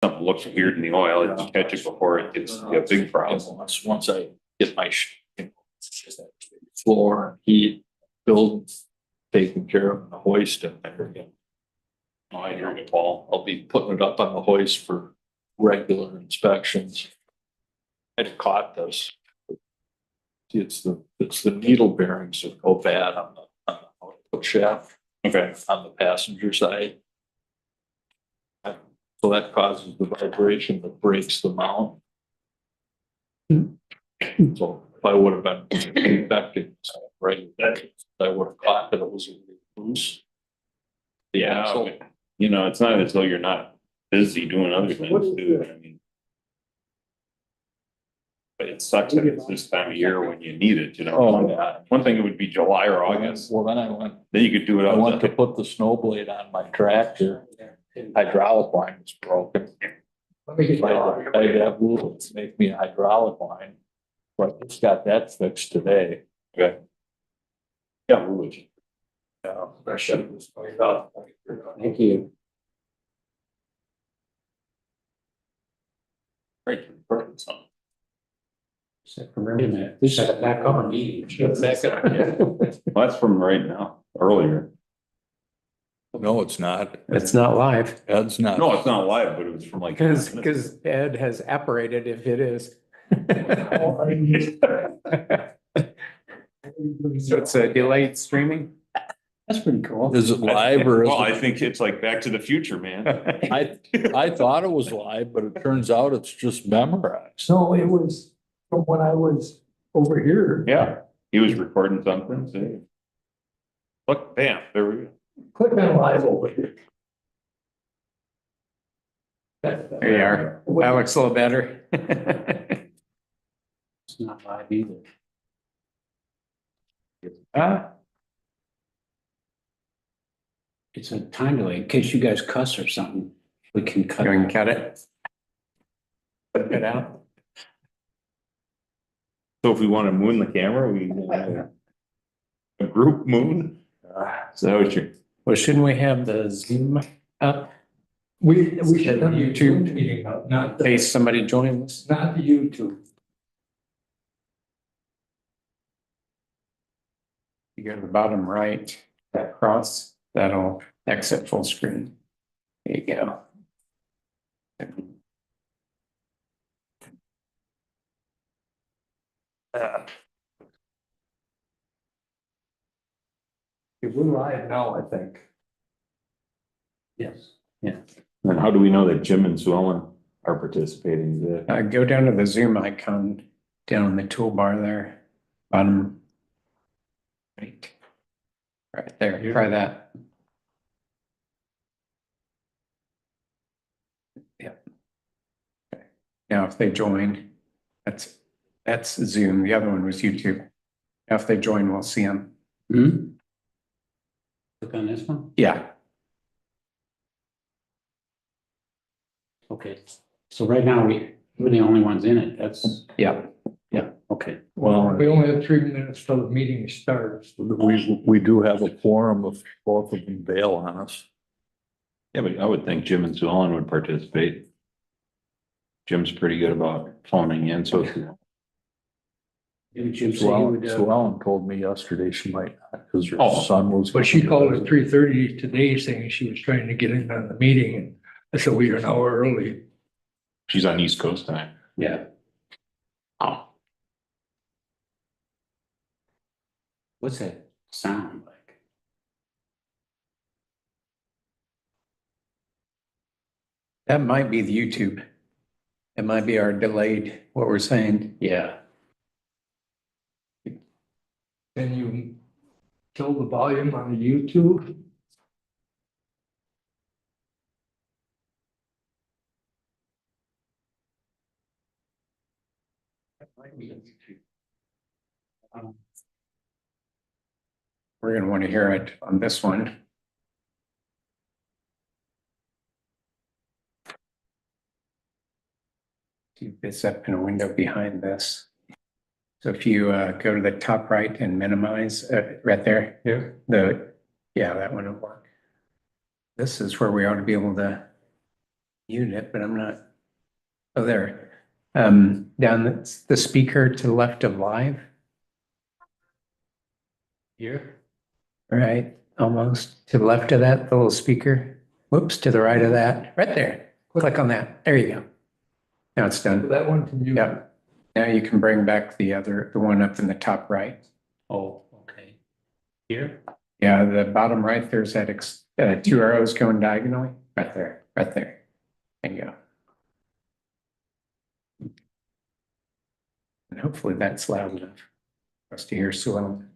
something looks weird in the oil, you catch it before it gets a big problem. Once I get my floor, heat, build, taken care of, and the hoist in there again. I hear you, Paul. I'll be putting it up on the hoist for regular inspections. I'd caught this. It's the needle bearings that go bad on the output shaft. Okay. On the passenger side. So that causes the vibration that breaks the mount. So if I would have been infected, right, I would have caught that it was loose. Yeah, axle. you know, it's not as though you're not busy doing other things too, I mean. But it sucks that it's this time of year when you need it, you know. Oh. One thing it would be July or August, Well, then I went then you could do it I went to out. put the snow blade on my tractor. Hydraulic line was broken. I have Lewis to make me a hydraulic line. But I just got that fixed today. Okay. Yeah, we would. Thank you. Right. Perfect. So. Except for remember that, we set it back on meeting. Well, that's from right now, earlier. No, it's not. It's not live, Ed's not. No, it's not live, but it was from like. because Ed has apparated if it is. So it's a delayed streaming? That's pretty cool. Is it live or is Well, I it? think it's like Back to the Future, man. I thought it was live, but it turns out it's just memorized. So it was from when I was over here. Yeah, he was recording something, so. Look, bam, there we go. Click on live over here. There you are. That looks a little better. It's not live either. It's a time delay in case you guys cuss or something. We can cut. You can cut it. Put it out. So if we want to moon the camera, we. A group moon? Is that what you're? Well, shouldn't we have the Zoom up We should have YouTube. YouTube meeting up, in not the, case somebody joins? not the YouTube. You go to the bottom right, that cross, that'll exit full screen. There you go. We're live now, I think. Yes. And how do we know that Jim and Sue Ellen are participating? Go down to the Zoom icon down in the toolbar there, bottom. Right. Right there, try that. Yep. Okay. Now, if they join, that's Zoom. The other one was YouTube. Now, if they join, we'll see them. Hmm? Click on this one. Yeah. Okay. So right now we're the only ones in it. That's, Yeah. okay. Well, We only have 3 minutes till the meeting starts. we do have a quorum if both of them bail on us. Yeah, but I would think Jim and Sue Ellen would participate. Jim's pretty good about phoning in, so. Didn't Jim say Sue he Ellen, would, Sue Ellen told me yesterday she might not, because her Oh. son was. But she called at 3:30 today saying she was trying to get in on the meeting, and I said we are an hour early. She's on East Coast time. yeah. Oh. What's that sound like? That might be the YouTube. It might be our delayed, what we're saying. Yeah. Can you kill the volume on the YouTube? We're gonna want to hear it on this one. Keep this up in a window behind this. So if you go to the top right and minimize right there. Yeah. Yeah, that one will work. This is where we ought to be able to unit, but I'm not. Oh, there. Down the speaker to the left of live. Here? Right, almost to the left of that, the little speaker. Whoops, to the right of that, right there. Click on that. There you go. Now it's done. That one can you? Yeah. Now you can bring back the one up in the top right. Oh, okay. Here? Yeah, the bottom right, there's that two arrows going diagonally. Right there, right there. There you go. And hopefully that's loud enough for us to hear Sue Ellen.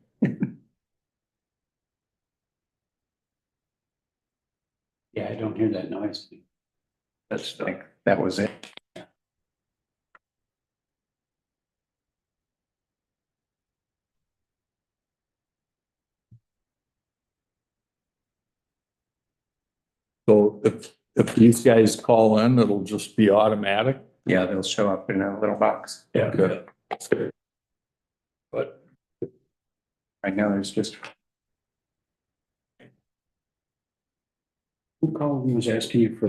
Yeah, I don't hear that noise. That's I think that was it. So if these guys call in, it'll just be automatic? Yeah, they'll show up in a little box. Yeah. Good. But Right now, there's just, Who called and was asking you for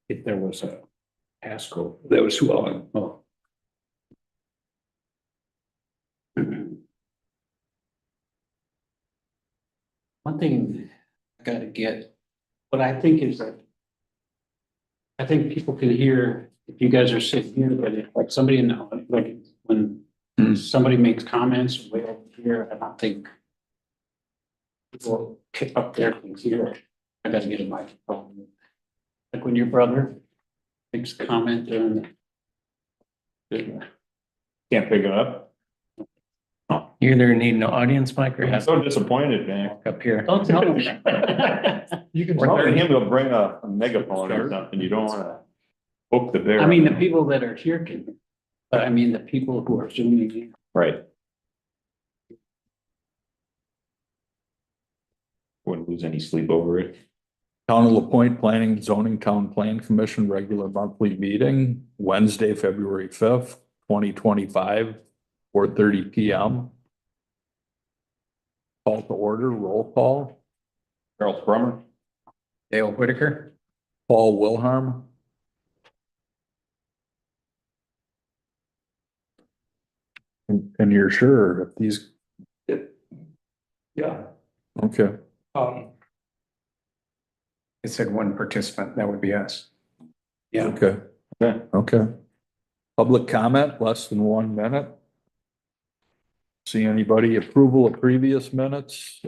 if there was a passcode? that was Sue Ellen. Oh. One thing I gotta get, what I think is that I think people can hear, if you guys are sitting here, but if like somebody in the, like when somebody makes comments way over here, I don't think people up there can hear it. I gotta get a microphone. Like when your brother makes a comment and Can't pick it up. you either need an audience mic or I'm have so disappointed, man. up here. don't tell them. You can. We're telling him to bring a megaphone or something. You don't wanna poke the bear. I mean, the people that are here can, but I mean, the people who are zooming in. Right. Wouldn't lose any sleep over it. Town of LaPointe Planning and Zoning Town Plan Commission regular monthly meeting, Wednesday, February 5th, 2025, 4:30 PM. Call to order, roll call. Charles Brummer. Dale Whitaker. Paul Wilharm. And you're sure if these, Yeah. okay, It said one participant, that would be us. Yeah. okay, Okay. okay. Public comment, less than 1 minute. See anybody approval of previous minutes,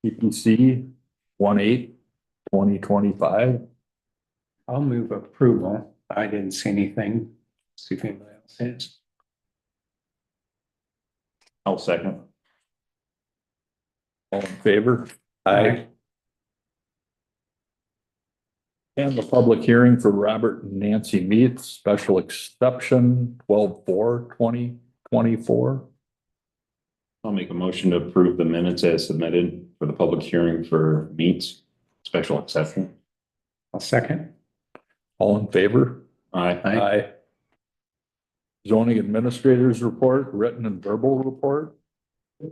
PPC 1/8/2025. I'll move approval. I didn't see anything. See if anybody else has. I'll second. All in favor? Aye. And the public hearing for Robert and Nancy Meets, special exception 12/4/2024. I'll make a motion to approve the minutes as submitted for the public hearing for meets special exception. I'll second. All in favor? Aye. Aye. Zoning administrators report, written and verbal report.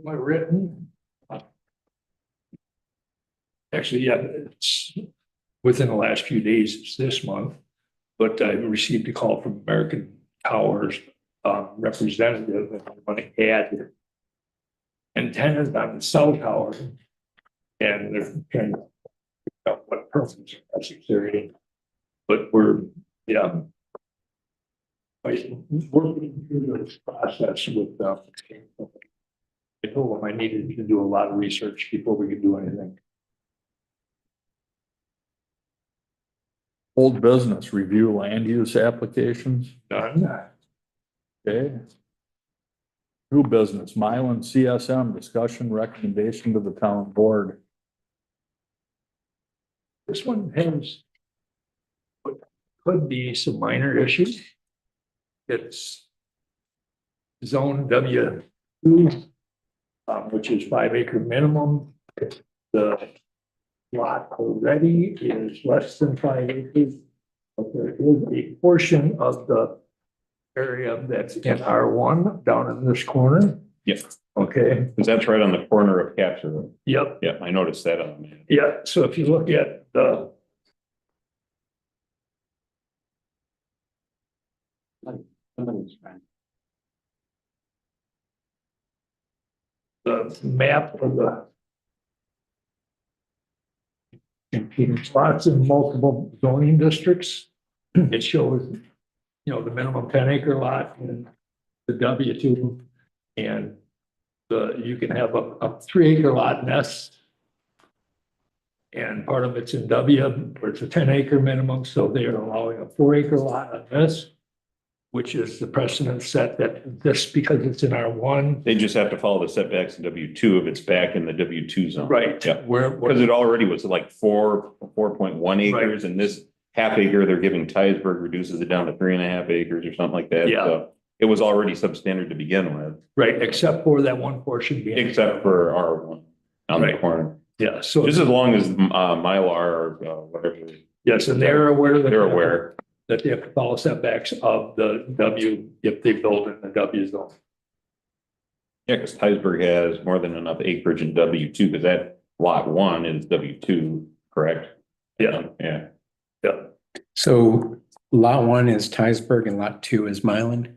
My written. Actually, yeah, it's within the last few days, it's this month, but I received a call from American Towers representative and I want to add antennas on the cell tower. And they're trying to figure out what purpose are necessary. But we're, yeah. Working through this process with I told them I needed to do a lot of research before we could do anything. Old business, review land use applications. Done. Okay. New business, Mylan CSM discussion recommendation to the town board. This one has what could be some minor issues. It's zone W2, which is 5 acre minimum. The lot already is less than 5 acres. But there is a portion of the area that's in R1 down in this corner. Yep. Okay, Cause that's right on the corner of Capture Road. yep. Yeah, I noticed that on the map. Yeah, so if you look at the Somebody's trying. The map of the competing spots in multiple zoning districts. It shows, you know, the minimum 10-acre lot in the W2. And you can have a 3-acre lot in S. And part of it's in W, where it's a 10-acre minimum, so they are allowing a 4-acre lot on this, which is the precedent set that this, because it's in R1. They just have to follow the setbacks in W2 if it's back in the W2 zone. Right. Yeah. Where, Because it already was like 4.1 acres, and this half acre they're giving Tidersburg reduces it down to 3.5 acres or something like that. Yeah. So it was already substandard to begin with, right, except for that one portion being. except for R1 on the Right. corner. Yeah, so, Just as long as Mylar or whatever, yes, and they're aware that. they're aware. That they have to follow setbacks of the W if they build in the W zone. Yeah, because Tidersburg has more than enough acreage in W2, because that lot 1 is W2, correct? Yeah. Yeah. Yeah, So lot 1 is Tidersburg and lot 2 is Mylan.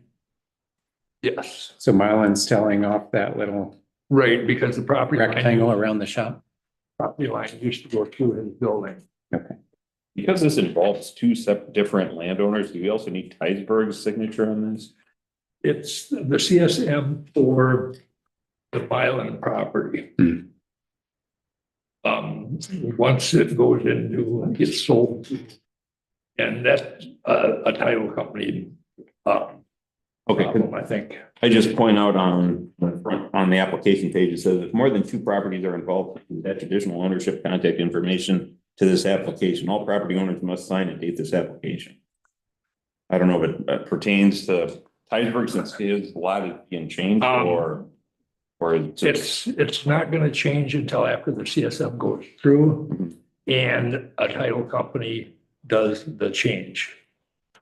yes, So Mylan's telling off that little right, because the rectangle around the shop. property line used to go through his building. Okay. Because this involves two different landowners, do we also need Tidersburg's signature on this? It's the CSM for the Mylan property. Hmm. Once it goes into, gets sold, and that's a title company, Okay, problem, I think. I just point out on the application page, it says if more than two properties are involved, that additional ownership contact information to this application, all property owners must sign and date this application. I don't know if it pertains to Tidersburg since his lot is being changed or It's not gonna change until after the CSM goes through Mhm. and a title company does the change.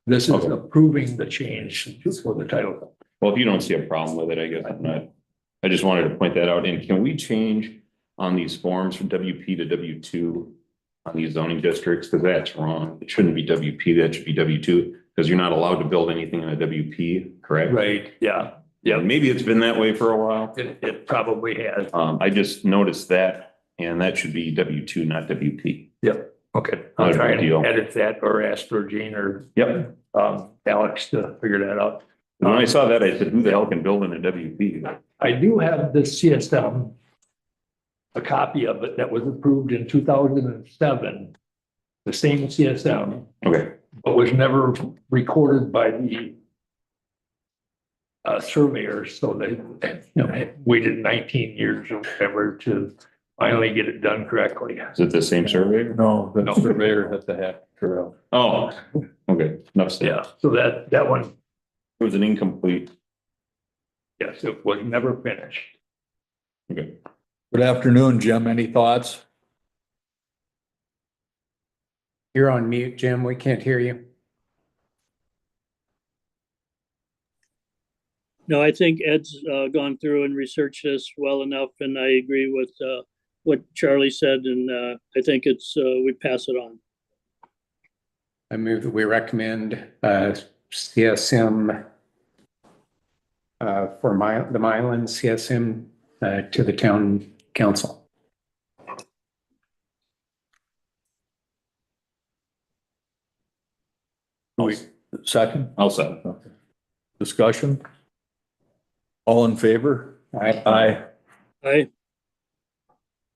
This is Okay. approving the change for the title company. well, if you don't see a problem with it, I guess I'm not. I just wanted to point that out. And can we change on these forms from WP to W2 on these zoning districts? Because that's wrong. It shouldn't be WP, that should be W2, because you're not allowed to build anything in a WP, correct? Right, yeah, Yeah, maybe it's been that way for a while. it probably has. I just noticed that, and that should be W2, not WP. Yep, okay. I'll Not a try big and deal. edit that or ask Georgine or Yep. Alex to figure that out. When I saw that, I said, who the hell can build in a WP? I do have the CSM, a copy of it that was approved in 2007, the same CSM, Okay, but was never recorded by the surveyors, so they waited 19 years or whatever to finally get it done correctly. is it the same survey? No, the No. surveyor had to have trail. Oh, okay, enough said. Yeah, so that one, It was an incomplete. yes, it was never finished. Okay. Good afternoon, Jim. Any thoughts? You're on mute, Jim. We can't hear you. No, I think Ed's gone through and researched this well enough, and I agree with what Charlie said, and I think it's, we pass it on. I move that we recommend CSM for the Mylan CSM to the town council. Second, I'll second. discussion? All in favor? Aye. Aye.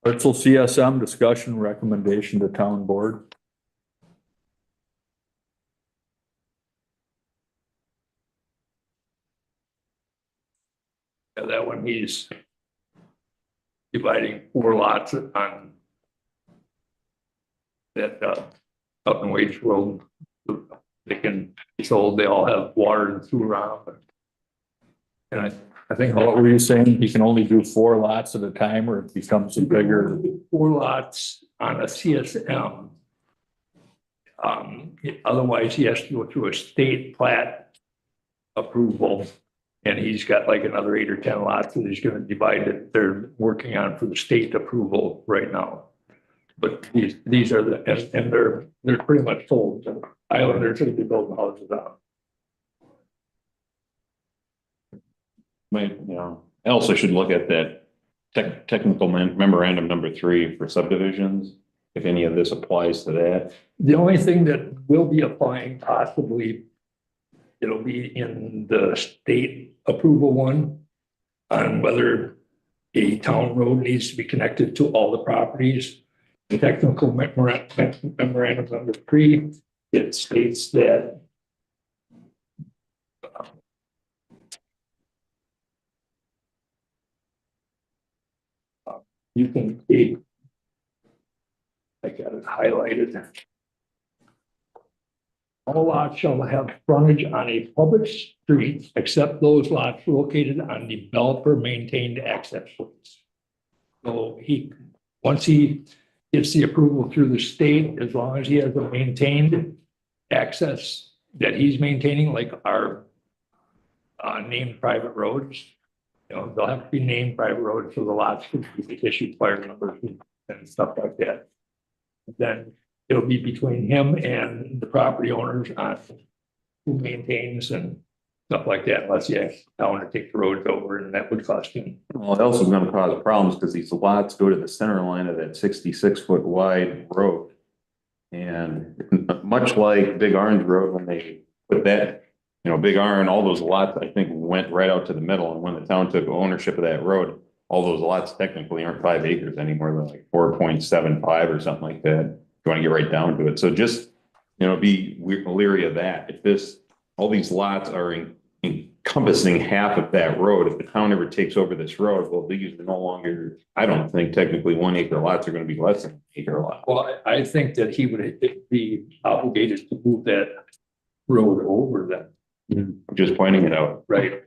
Hartzell CSM, discussion, recommendation to town board. Yeah, that one, he's dividing 4 lots on that, up in Wage Road. They can be sold, they all have water and sewer on them. And I think What were you saying? You can only do 4 lots at a time or it becomes a bigger? 4 lots on a CSM. Otherwise, he has to go through a state plat approval. And he's got like another 8 or 10 lots that he's gonna divide it. They're working on for the state approval right now. But these are the, and they're pretty much sold. Islanders are gonna be building houses on. I also should look at that technical memorandum number 3 for subdivisions, if any of this applies to that. The only thing that will be applying possibly, it'll be in the state approval one on whether a town road needs to be connected to all the properties. The technical memorandum number 3, it states that you can take, I got it highlighted. All lots shall have frontage on a public street except those lots located on developer maintained access roads. So once he gets the approval through the state, as long as he has a maintained access that he's maintaining, like our named private roads, they'll have to be named private roads, so the lots can be issued fire numbers and stuff like that. Then it'll be between him and the property owners on who maintains and stuff like that, unless you want to take the roads over, and that would cost him. Well, it also is gonna cause problems because these lots go to the center line of that 66-foot wide road. And much like Big Orange Road, when they put that, Big Iron, all those lots, I think, went right out to the middle. And when the town took ownership of that road, all those lots technically aren't 5 acres anymore. They're like 4.75 or something like that. If you want to get right down to it. So just, be leery of that. If all these lots are encompassing half of that road, if the town ever takes over this road, well, these are no longer, I don't think technically 1 acre lots are going to be less than an acre lot. Well, I think that he would be obligated to move that road over then. I'm just pointing it out. Right.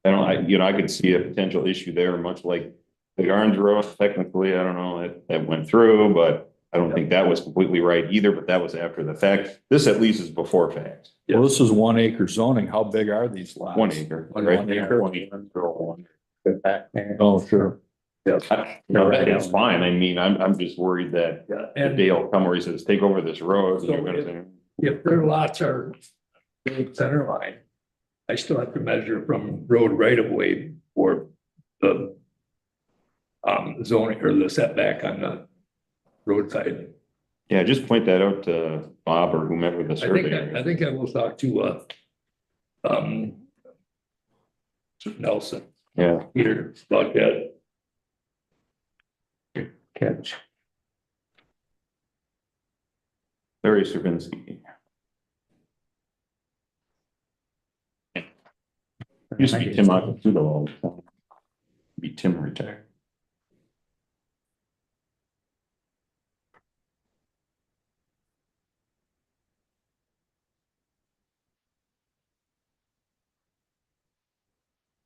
I could see a potential issue there, much like the Orange Road. Technically, I don't know, that went through, but I don't think that was completely right either, but that was after the fact. This at least is before fact. Well, this is 1 acre zoning. How big are these lots? 1 acre. One right? acre. 1 acre. Back there. Oh, sure. No, that's fine. I mean, I'm just worried that Yeah, the and day will come where he says, take over this road. And So you're gonna say, if their lots are the center line, I still have to measure from road right of way for the zoning or the setback on the roadside. yeah, just point that out to Bob or whomever the I surveyor. think I will talk to Nelson, Yeah, Peter, about that. Catch. Larry Serbinsky. Used to be Tim Akafuto all the time. Be Tim retired.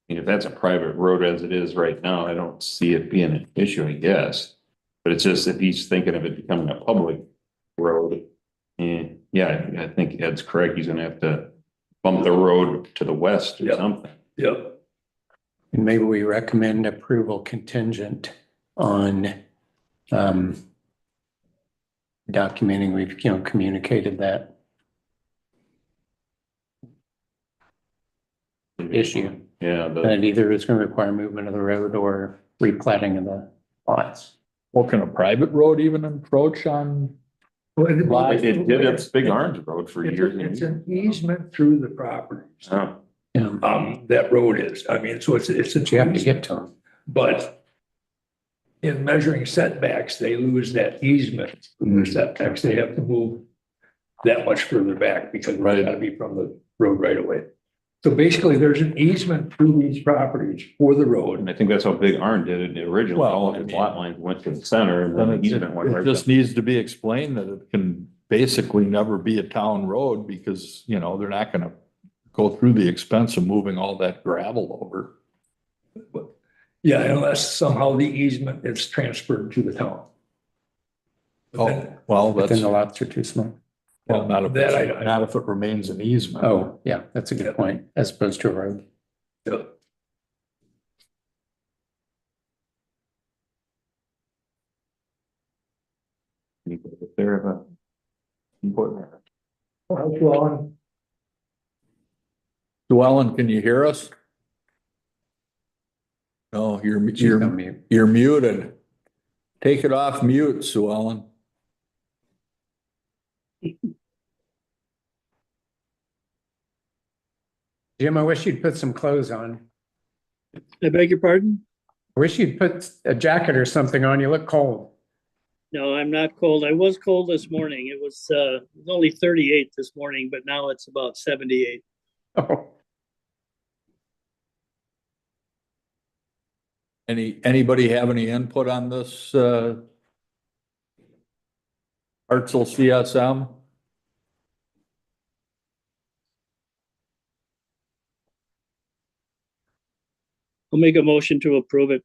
If that's a private road as it is right now, I don't see it being an issue, I guess. But it's just if he's thinking of it becoming a public road, and yeah, I think Ed's correct. He's gonna have to bump the road to the west or Yep. something. Yep. And maybe we recommend approval contingent on documenting we've, communicated that issue. Yeah, That either is going to require movement of the road or replatting of the lots. Well, can a private road even encroach on? it did it's Big Orange Road for years. and It's years. an easement through the properties. Oh, That road is, I mean, so it's a. But you have to get to them. But in measuring setbacks, they lose that easement. from the setbacks, they have to move that much further back because it's Right. gotta be from the road right away. So basically, there's an easement through these properties for the and road. I think that's how Big Orange did it originally. Well, All of I his mean- lot lines went to the center and Then then the easement went it right. just down. needs to be explained that it can basically never be a town road because, they're not gonna go through the expense of moving all that gravel over. Yeah, unless somehow the easement is transferred to the town. But then- Oh, well, But then that's, the lots are too small. well, not if, That not if it remains an easement. Oh, yeah, that's a good point, as opposed to a road. Yeah. If they're of a important. How's Ron? Llewellyn, can you hear us? No, She's on mute. you're muted. Take it off mute, Sue Ellen. Jim, I wish you'd put some clothes on. I beg your pardon? I wish you'd put a jacket or something on. You look cold. No, I'm not cold. I was cold this morning. It was only 38 this morning, but now it's about 78. Oh, Anybody have any input on this, Hartzell CSM? I'll make a motion to approve it.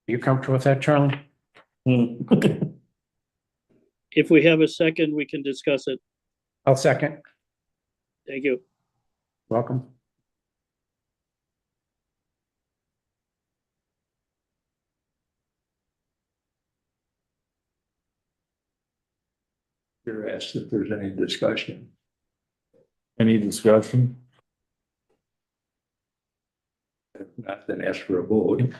you comfortable with that, Charlie? If we have a second, we can discuss it. I'll second. Thank you. Welcome. You're asked if there's any discussion. Any discussion? If not, then ask for a vote.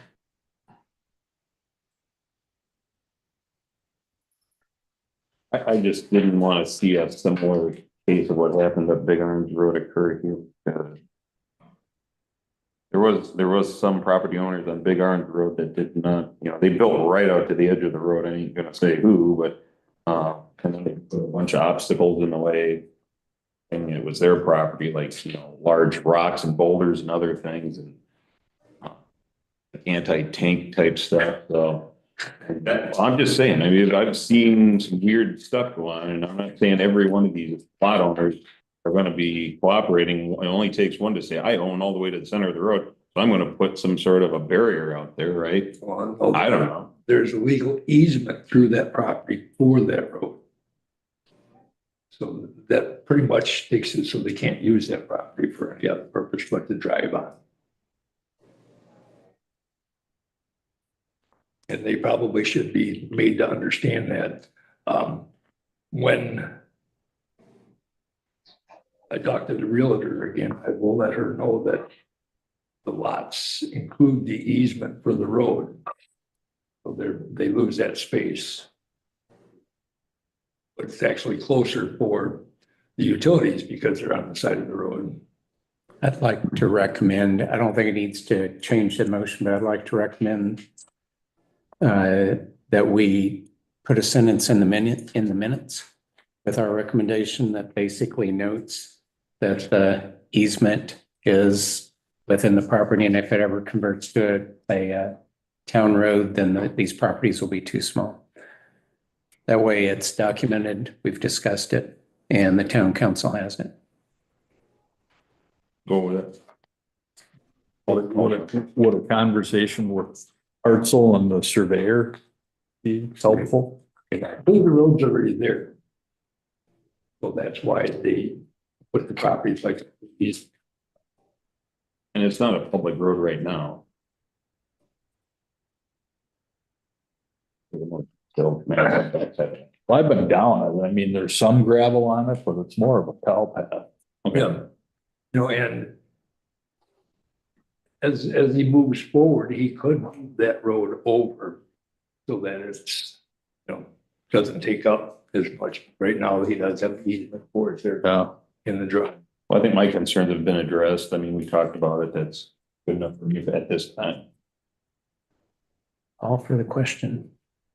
I just didn't want to see a similar case of what happened at Big Orange Road occur here. There was some property owners on Big Orange Road that did not, they built right out to the edge of the road. I ain't gonna say who, but, and then they put a bunch of obstacles in the way. And it was their property, like, large rocks and boulders and other things and anti-tank type stuff, so. I'm just saying, I mean, I've seen some weird stuff go on, and I'm not saying every one of these plot owners are gonna be cooperating. It only takes one to say, I own all the way to the center of the road, so I'm gonna put some sort of a barrier out there, right? Well, I don't know. There's a legal easement through that property for that road. So that pretty much takes it so they can't use that property for any other purpose but to drive on. And they probably should be made to understand that. When I talk to the realtor again, I will let her know that the lots include the easement for the road. So they lose that space. But it's actually closer for the utilities because they're on the side of the road. I'd like to recommend, I don't think it needs to change the motion, but I'd like to recommend that we put a sentence in the minutes with our recommendation that basically notes that the easement is within the property, and if it ever converts to a town road, then these properties will be too small. That way it's documented, we've discussed it, and the town council has it. Go with it. Would a conversation with Hartzell and the surveyor be helpful? The road's already there. So that's why they put the properties like these. And it's not a public road right now. So, I've been down it. I mean, there's some gravel on it, but it's more of a cow path. okay. And as he moves forward, he could move that road over so that it's, doesn't take up as much. Right now, he does have the easement for it there Yeah. in the drive. Well, I think my concerns have been addressed. I mean, we talked about it. That's good enough for me at this time. All for the question.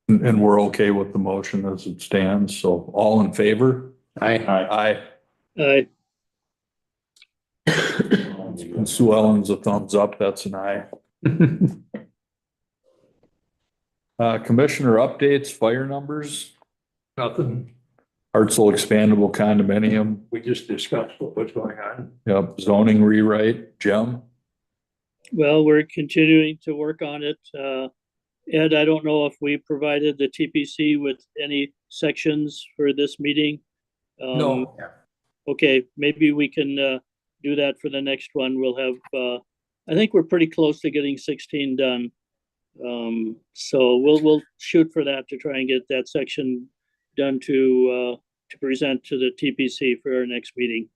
And we're okay with the motion as it stands. So all in favor? Aye. Aye. Aye. And Sue Ellen's a thumbs up. That's an aye. Commissioner updates, fire numbers, Nothing. Hartzell expandable condominium, We just discussed what was going on. yep, zoning rewrite, Jim. Well, we're continuing to work on it. Ed, I don't know if we provided the TPC with any sections for this meeting. No. Okay, maybe we can do that for the next one. We'll have, I think we're pretty close to getting 16 done. So we'll shoot for that to try and get that section done to present to the TPC for our next meeting.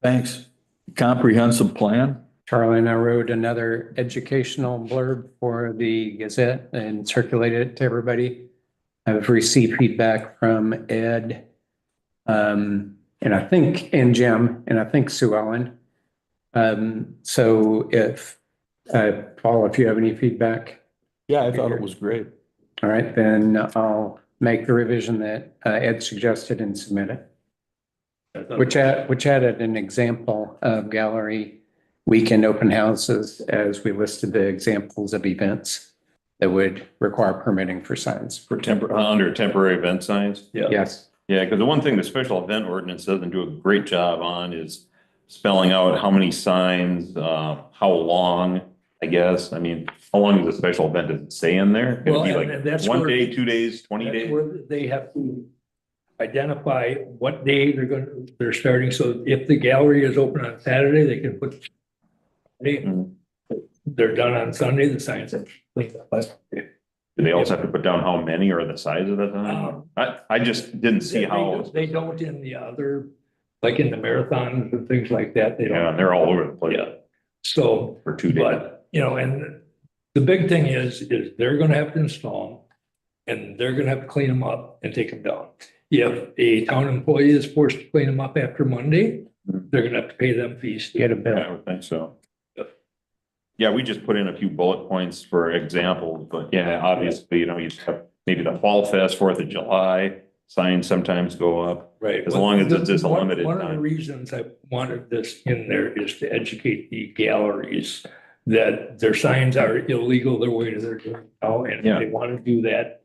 Thanks. Comprehensive plan? Charlie and I wrote another educational blurb for the Gazette and circulated it to everybody. I've received feedback from Ed, and Jim, and I think Sue Ellen. So if, Paul, if you have any feedback, Yeah, I thought it was great. all right, then I'll make the revision that Ed suggested and submit it. Which added an example of gallery weekend open houses as we listed the examples of events that would require permitting for signs. For under temporary event signs. Yeah. Yes, Yeah, because the one thing the special event ordinance doesn't do a great job on is spelling out how many signs, how long, I guess. I mean, how long is a special event? Does it say in there? Could it be Well, like and that's one where- day, 2 days, 20 That's days? where they have to identify what day they're starting. So if the gallery is open on Saturday, they can put. Mm. They're done on Sunday, the signs are cleaned up. Do they also have to put down how many or the size of the sign? I just didn't see how, They don't in the other, like in the marathons and things like that, they yeah, don't. they're all over the place Yeah. So, for 2 days. but, and the big thing is they're gonna have to install them. And they're gonna have to clean them up and take them down. If a town employee is forced to clean them up after Monday, they're gonna have to pay them fees. get a Yeah, bill. I would think so. Yeah, we just put in a few bullet points for examples, but yeah, obviously, you have maybe the Fall Fest, 4th of July, signs sometimes go up. Right. As long as it's just a One- limited One of the time. reasons I wanted this in there is to educate the galleries that their signs are illegal, they're way to their, and Yeah. if they want to do that.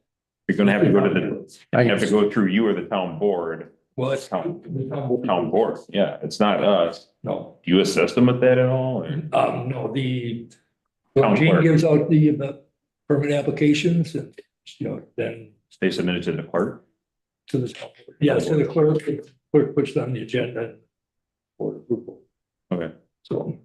You're gonna have to go to the, I you have to go through you or the town board, Well, it's. town board, yeah, it's not us. No, Do you assist them with that at all? or- no, Town Gene clerk. gives out the permit applications and, then They submit it to the clerk? to the, yeah, to the clerk puts it on the agenda for approval. Okay. So.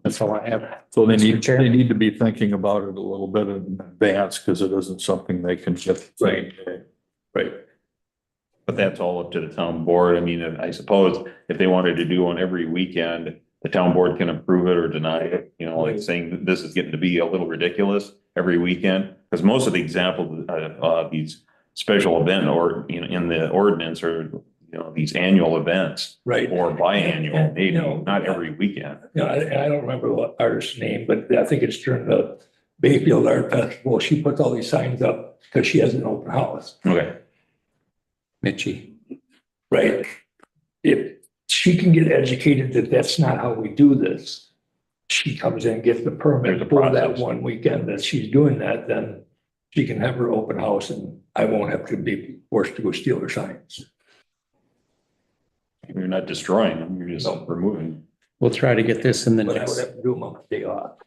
That's all I have. So they Mr. Chair? need to be thinking about it a little bit in advance because it isn't something they can get. Right. Right. But that's all up to the town board. I mean, I suppose if they wanted to do one every weekend, the town board can approve it or deny it, like saying that this is getting to be a little ridiculous every weekend. Because most of the examples of these special event or, in the ordinance are, these annual events Right. or biannual, And, maybe, you know, not every weekend. I don't remember what artist's name, but I think it's during the Bayfield Art Festival. She puts all these signs up because she has an open house. Okay. Mitchie. Right. If she can get educated that that's not how we do this, she comes in, gets the There's a permit for that process. one weekend that she's doing that, then she can have her open house and I won't have to be forced to go steal her signs. You're not destroying them, you're just No. removing. We'll try to get this in the But I would next, have to do them on the day off.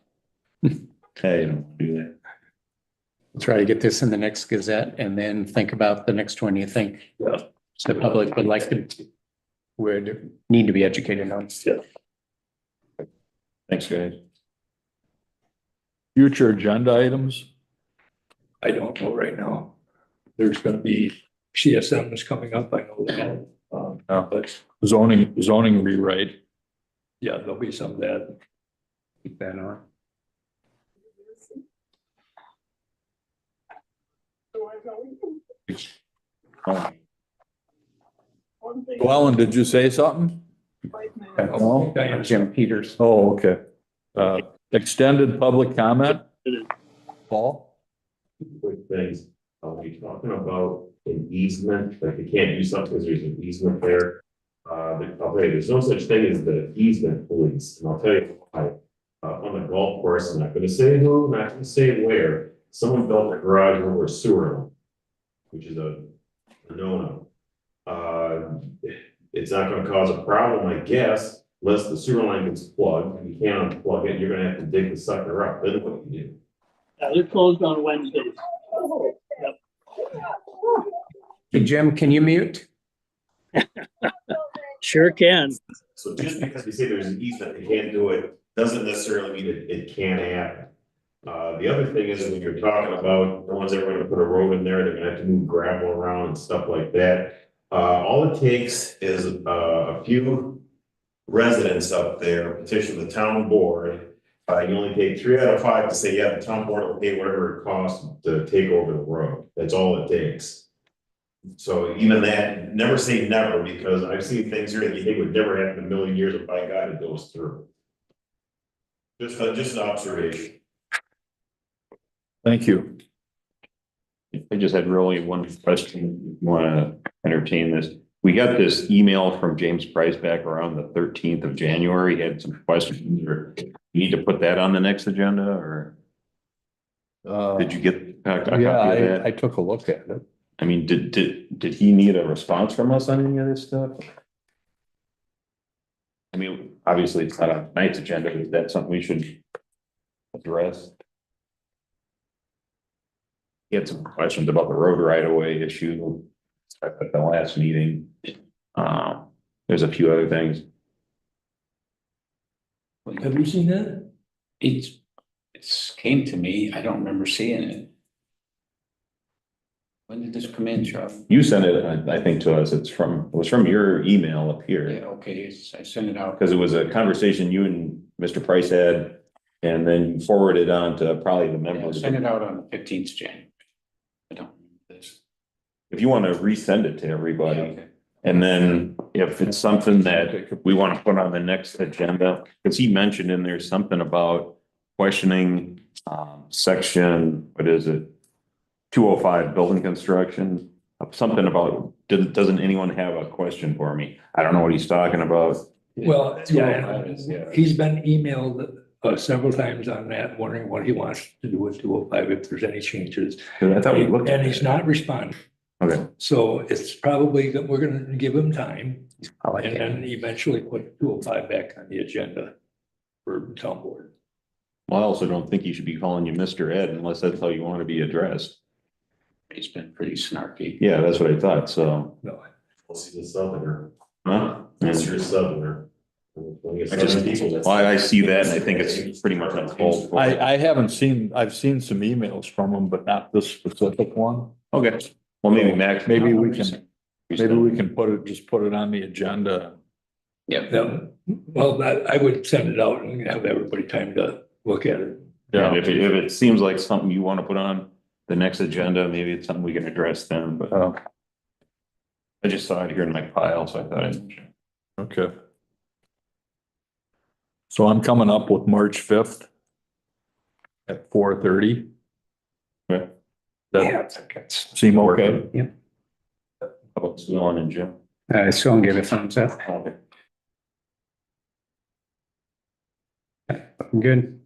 Hey, don't do that. we'll try to get this in the next Gazette and then think about the next one you think Yeah. the public would need to be educated on. Thanks, guys. Future agenda items? I don't know right now. There's gonna be CSM is coming up, I know that. But Zoning rewrite. yeah, there'll be some of that. Keep that on. Oh, Ellen, did you say something? No? Jim Peters. Oh, okay. Extended public comment? Paul? Quick things, are we talking about an easement, like you can't do something because there's an easement there? I'll tell you, there's no such thing as the easement police, and I'll tell you why. On the golf course, I'm not gonna say who, not gonna say where, someone built a garage over a sewer line, which is a no-no. It's not gonna cause a problem, I guess, unless the sewer line gets plugged, and you can't unplug it, you're gonna have to dig the sucker up, then what do you do? They're closed on Wednesdays. Hey, Jim, can you mute? Sure can. So just because we say there's an easement, they can't do it, doesn't necessarily mean it can't happen. The other thing is when you're talking about the ones that are gonna put a road in there, they're gonna have to move gravel around and stuff like that. All it takes is a few residents up there petition the town board. You only take 3 out of 5 to say, yeah, the town board will pay whatever it costs to take over the road. That's all it takes. So even that, never say never, because I've seen things here that you think would never happen in a million years, and by God, it goes through. Just an observation. Thank you. I just had really one question, want to entertain this. We got this email from James Price back around the 13th of January. He had some questions, or you need to put that on the next agenda, or did you get a copy Yeah, of that? I took a look at it. I mean, did he need a response from us on any of this stuff? I mean, obviously it's not on tonight's agenda, is that something we should address? He had some questions about the road right of way issue at the last meeting. There's a few other things. Have you seen that? It's came to me. I don't remember seeing it. When did this come in, Chuck? You sent it, I think, to us. It was from your email up Yeah, here. okay, I sent it out. Because it was a conversation you and Mr. Price had, and then you forwarded on to probably the Yeah, I members. sent it out on the 15th of January. I don't remember this. If you want to resend it to everybody. Yeah, okay. And then if it's something that we want to put on the next agenda, because he mentioned in there something about questioning section, what is it? 205 building construction, something about, doesn't anyone have a question for me? I don't know what he's talking about. Well, yeah, Yeah. he's been emailed several times on that, wondering what he wants to do with 205, if there's any changes. 'Cause I thought we looked at And he's it. not responding. Okay. So it's probably that we're gonna give him time I like and it. then eventually put 205 back on the agenda for town board. Well, I also don't think you should be calling you Mr. Ed unless that's how you want to be addressed. It's been pretty snarky. Yeah, that's what I thought, so. No, We'll see the southerner. Huh? That's your southerner. I just, well, I see that and I think it's pretty much uncalled for. I haven't seen, I've seen some emails from him, but not this specific one. Okay, well, maybe Max. Maybe we can just put it on the agenda. no, well, I would send it out and have everybody time to look at it. Yeah, if it seems like something you want to put on the next agenda, maybe it's something we can address then, but I just saw it here in my pile, so I thought I'd mention it. Okay. So I'm coming up with March 5th at 4:30. Okay. That seem okay? How about Sue Ellen and Jim? So I'll give a thumbs up. Okay. I'm good.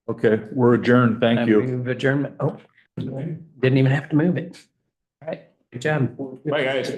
Okay, we're adjourned. Thank you. Move adjournment. Oh, didn't even have to move it. All right, good job. Bye, guys.